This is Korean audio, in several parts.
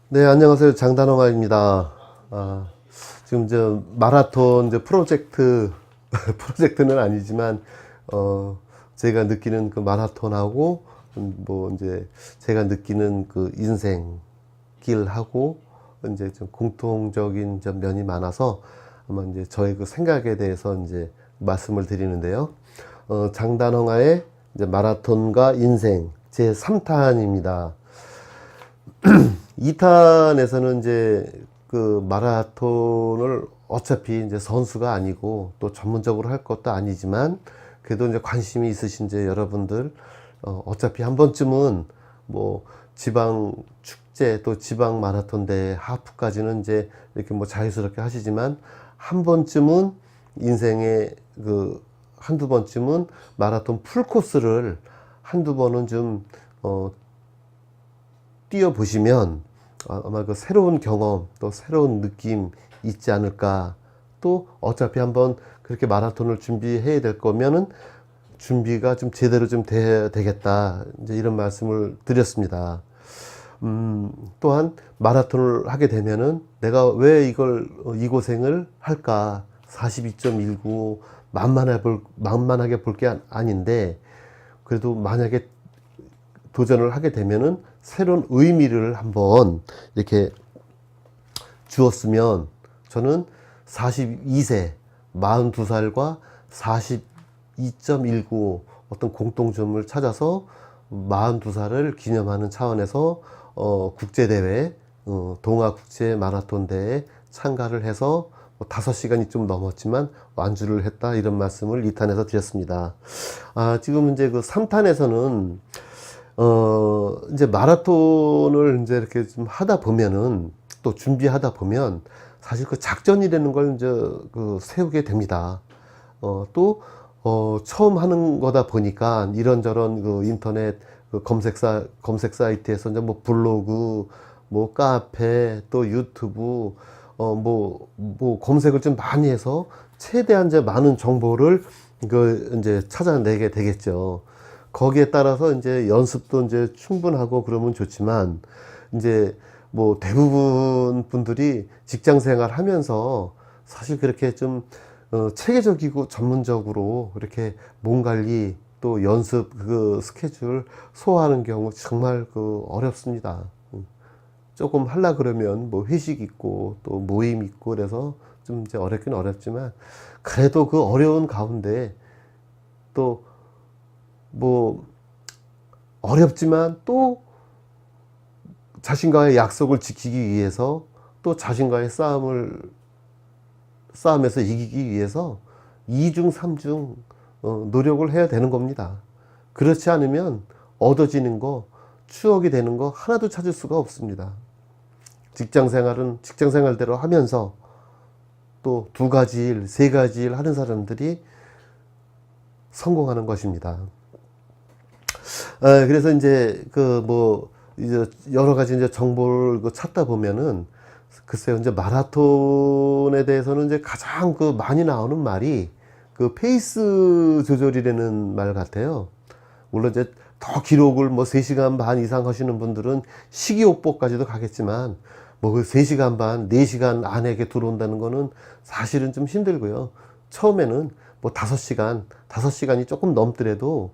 네, 안녕하세요. 장단홍아입니다. 지금 마라톤 프로젝트, 프로젝트는 아니지만, 어, 제가 느끼는 그 마라톤하고, 제가 느끼는 그 인생 길하고, 좀 공통적인 면이 많아서, 아마 저의 그 생각에 대해서 말씀을 드리는데요. 장단홍아의 마라톤과 인생 제 3탄입니다. 2탄에서는 그 마라톤을 어차피 선수가 아니고 또 전문적으로 할 것도 아니지만 그래도 관심이 있으신 여러분들 어차피 한 번쯤은 뭐 지방 축제 또 지방 마라톤 대회 하프까지는 이렇게 자유스럽게 하시지만 한 번쯤은 인생의 그 한두 번쯤은 마라톤 풀코스를 한두 번은 뛰어보시면 아마 그 새로운 경험 또 새로운 느낌 있지 않을까. 또 어차피 한번 그렇게 마라톤을 준비해야 될 거면은 준비가 좀 제대로 돼야 되겠다, 이런 말씀을 드렸습니다. 또한 마라톤을 하게 되면은 내가 왜 이 고생을 할까. 42.19 만만하게 볼 게 아닌데, 그래도 만약에 도전을 하게 되면은 새로운 의미를 한번 이렇게 주었으면, 저는 42세, 42살과 42.19 어떤 공통점을 찾아서 42살을 기념하는 차원에서 국제대회, 동아국제 마라톤 대회에 참가를 해서 5시간이 좀 넘었지만 완주를 했다, 이런 말씀을 2탄에서 드렸습니다. 지금 그 3탄에서는 마라톤을 이렇게 좀 하다 보면은, 또 준비하다 보면 사실 그 작전이라는 걸 그 세우게 됩니다. 처음 하는 거다 보니까 이런저런 그 인터넷 그 검색 사이트에서 블로그, 카페, 또 유튜브, 검색을 좀 많이 해서 최대한 많은 정보를 찾아내게 되겠죠. 거기에 따라서 연습도 충분하고 그러면 좋지만, 대부분 분들이 직장 생활 하면서 사실 그렇게 체계적이고 전문적으로 이렇게 몸 관리 또 연습 그 스케줄 소화하는 경우 정말 어렵습니다. 조금 하려 그러면 회식 있고 또 모임 있고 그래서 좀 어렵긴 어렵지만, 그래도 그 어려운 가운데 또 어렵지만 또 자신과의 약속을 지키기 위해서, 또 자신과의 싸움에서 이기기 위해서 2중 3중 노력을 해야 되는 겁니다. 그렇지 않으면 얻어지는 거, 추억이 되는 거 하나도 찾을 수가 없습니다. 직장 생활은 직장 생활대로 하면서 또 2가지 일, 3가지 일 하는 사람들이 성공하는 것입니다. 그래서 이제 여러 가지 정보를 찾다 보면은, 글쎄요, 마라톤에 대해서는 가장 많이 나오는 말이 그 페이스 조절이라는 말 같아요. 물론 더 기록을 3시간 반 이상 하시는 분들은 식이요법까지도 가겠지만, 그 3시간 반, 4시간 안에 들어온다는 거는 사실은 좀 힘들고요. 처음에는 5시간이 조금 넘더라도,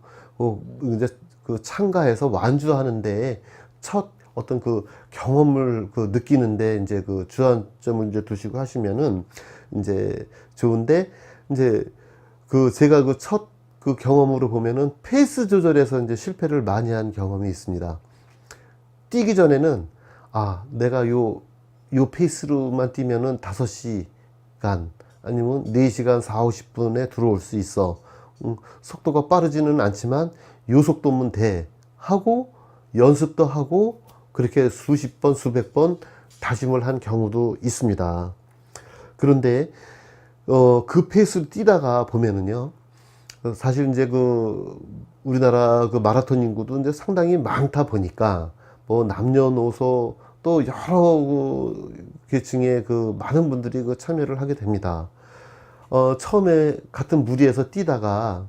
참가해서 완주하는데 첫 어떤 그 경험을 느끼는데 그 주안점을 두시고 하시면은 좋은데, 제가 첫 경험으로 보면은 페이스 조절에서 실패를 많이 한 경험이 있습니다. 뛰기 전에는 내가 요 페이스로만 뛰면은 5시간 아니면 4시간 4, 50분에 들어올 수 있어. 속도가 빠르지는 않지만 요 속도면 돼 하고 연습도 하고 그렇게 수십 번 수백 번 다짐을 한 경우도 있습니다. 그런데 그 페이스로 뛰다가 보면은요, 사실 우리나라 마라톤 인구도 상당히 많다 보니까 남녀노소 또 여러 계층의 많은 분들이 참여를 하게 됩니다. 처음에 같은 무리에서 뛰다가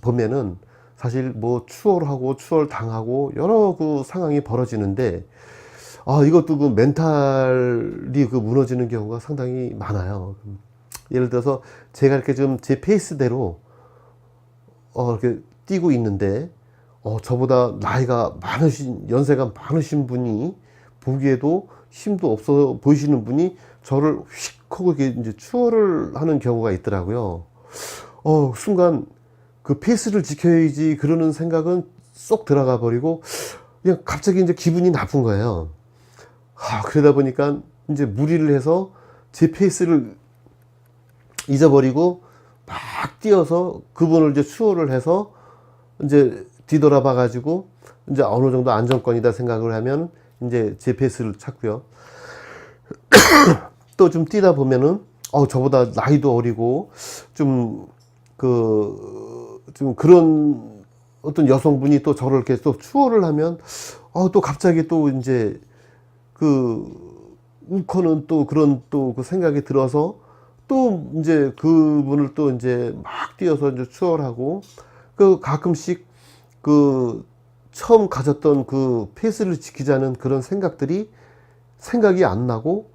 보면은 사실 추월하고 추월당하고 여러 상황이 벌어지는데, 이것도 그 멘탈이 그 무너지는 경우가 상당히 많아요. 예를 들어서 제가 이렇게 좀 제 페이스대로 이렇게 뛰고 있는데, 저보다 나이가 연세가 많으신 분이 보기에도 힘도 없어 보이시는 분이 저를 휙 하고 이렇게 이제 추월을 하는 경우가 있더라고요. 순간 그 페이스를 지켜야지 그러는 생각은 쏙 들어가 버리고 그냥 갑자기 이제 기분이 나쁜 거예요. 그러다 보니까 이제 무리를 해서 제 페이스를 잊어버리고 막 뛰어서 그분을 이제 추월을 해서 이제 뒤돌아봐 가지고 이제 어느 정도 안정권이다 생각을 하면 이제 제 페이스를 찾고요. 또 좀 뛰다 보면은 저보다 나이도 어리고 좀 그런 어떤 여성분이 또 저를 이렇게 또 추월을 하면 또 갑자기 또 이제 울컥는 또 그런 또 그 생각이 들어서 또 이제 그분을 또 이제 막 뛰어서 이제 추월하고 가끔씩 처음 가졌던 그 페이스를 지키자는 그런 생각이 안 나고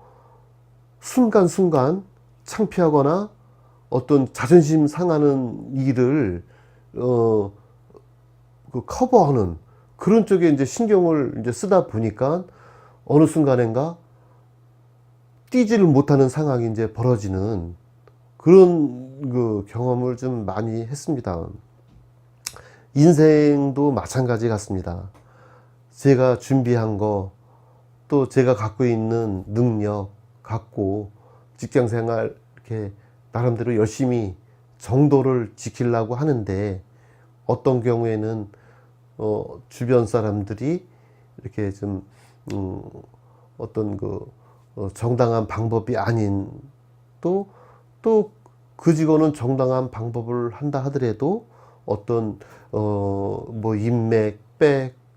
순간순간 창피하거나 어떤 자존심 상하는 일을 커버하는 그런 쪽에 이제 신경을 이제 쓰다 보니까 어느 순간인가 뛰지를 못하는 상황이 이제 벌어지는 그런 그 경험을 좀 많이 했습니다. 인생도 마찬가지 같습니다. 제가 준비한 거, 또 제가 갖고 있는 능력 갖고 직장 생활 이렇게 나름대로 열심히 정도를 지키려고 하는데 어떤 경우에는 주변 사람들이 이렇게 좀 어떤 정당한 방법이 아닌 또 그 직원은 정당한 방법을 한다 하더라도 어떤 뭐 인맥,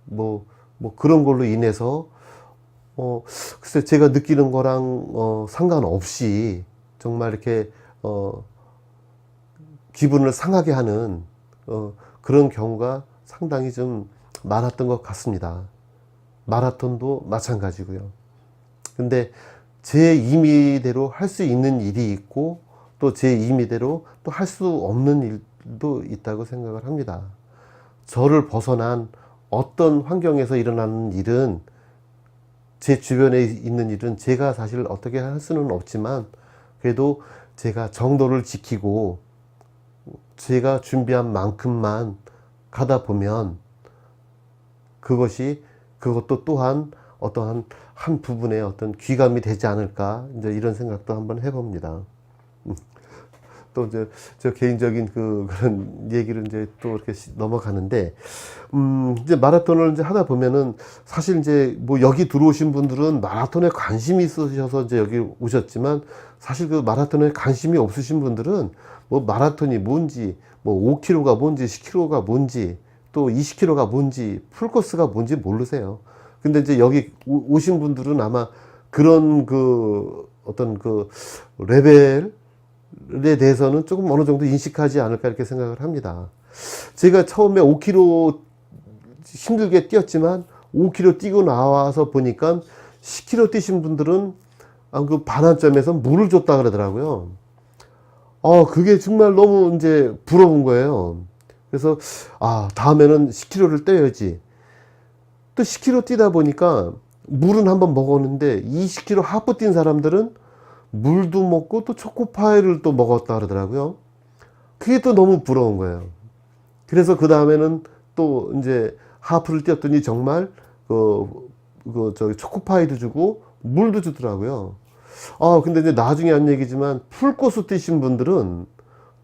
뭐 그런 걸로 인해서 글쎄 제가 느끼는 거랑 상관없이 정말 이렇게 기분을 상하게 하는 그런 경우가 상당히 좀 많았던 것 같습니다. 마라톤도 마찬가지고요. 근데 제 임의대로 할 수 있는 일이 있고 또 제 임의대로 또 할 수 없는 일도 있다고 생각을 합니다. 저를 벗어난 어떤 환경에서 일어나는 일은 제 주변에 있는 일은 제가 사실 어떻게 할 수는 없지만 그래도 제가 정도를 지키고 제가 준비한 만큼만 가다 보면 그것도 또한 어떠한 한 부분의 어떤 귀감이 되지 않을까 이제 이런 생각도 한번 해봅니다. 또 이제 저 개인적인 그런 얘기를 이제 또 이렇게 넘어가는데 이제 마라톤을 이제 하다 보면은 사실 이제 뭐 여기 들어오신 분들은 마라톤에 관심이 있으셔서 이제 여기 오셨지만 사실 그 마라톤에 관심이 없으신 분들은 뭐 마라톤이 뭔지 뭐 5km가 뭔지 10km가 뭔지 또 20km가 뭔지 풀코스가 뭔지 모르세요. 근데 이제 여기 오신 분들은 아마 그런 어떤 레벨에 대해서는 조금 어느 정도 인식하지 않을까 이렇게 생각을 합니다. 제가 처음에 5km 힘들게 뛰었지만 5km 뛰고 나와서 보니까 10km 뛰신 분들은 그 반환점에서 물을 줬다 그러더라고요. 그게 정말 너무 이제 부러운 거예요. 그래서 다음에는 10km를 뛰어야지. 또 10km 뛰다 보니까 물은 한번 먹었는데 20km 하프 뛴 사람들은 물도 먹고 또 초코파이를 또 먹었다 그러더라고요. 그게 또 너무 부러운 거예요. 그래서 그 다음에는 또 이제 하프를 뛰었더니 정말 초코파이도 주고 물도 주더라고요. 근데 이제 나중에 한 얘기지만 풀코스 뛰신 분들은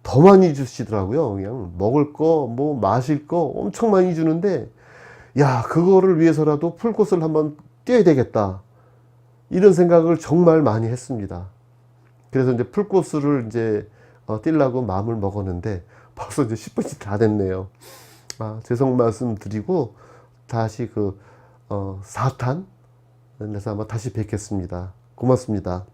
더 많이 주시더라고요. 그냥 먹을 거, 뭐 마실 거 엄청 많이 주는데 야, 그거를 위해서라도 풀코스를 한번 뛰어야 되겠다. 이런 생각을 정말 많이 했습니다. 그래서 이제 풀코스를 이제 뛰려고 마음을 먹었는데 벌써 이제 10분이 다 됐네요. 죄송 말씀 드리고 다시 4탄 에서 아마 다시 뵙겠습니다. 고맙습니다.